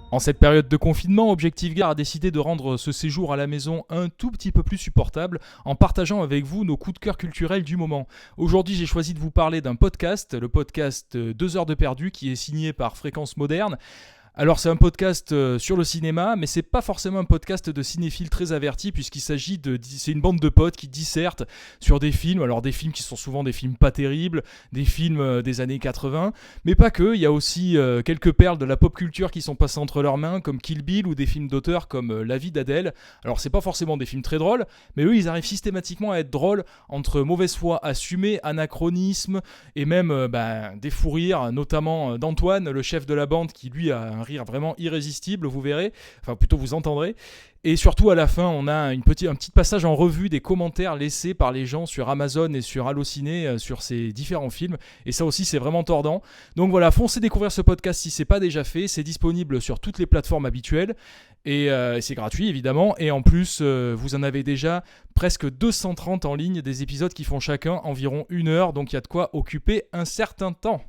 En cette période de confinement, Objectif Gare a décidé de rendre ce séjour à la maison un tout petit peu plus supportable en partageant avec vous nos coups de cœur culturels du moment. Aujourd'hui, j'ai choisi de vous parler d'un podcast, le podcast 2 heures de perdu, qui est signé par Fréquence Moderne. Alors c'est un podcast sur le cinéma, mais c'est pas forcément un podcast de cinéphiles très avertis puisqu'il s'agit c'est une bande de potes qui dissertent sur des films, alors des films qui sont souvent des films pas terribles, des films des années 80, mais pas que, il y a aussi quelques perles de la pop culture qui sont passées entre leurs mains comme Kill Bill ou des films d'auteur comme La vie d'Adèle. Alors c'est pas forcément des films très drôles, mais eux ils arrivent systématiquement à être drôles entre mauvaise foi assumée, anachronisme et même des fous rires, notamment d'Antoine, le chef de la bande qui lui a un rire vraiment irrésistible, vous verrez, enfin plutôt vous entendrez. Et surtout à la fin, on a un petit passage en revue des commentaires laissés par les gens sur Amazon et sur Allociné sur ces différents films. Et ça aussi, c'est vraiment tordant. Donc voilà, foncez découvrir ce podcast si c'est pas déjà fait. C'est disponible sur toutes les plateformes habituelles. Et c'est gratuit évidemment. Et en plus, vous en avez déjà presque 230 en ligne, des épisodes qui font chacun environ 1 heure. Donc il y a de quoi occuper un certain temps.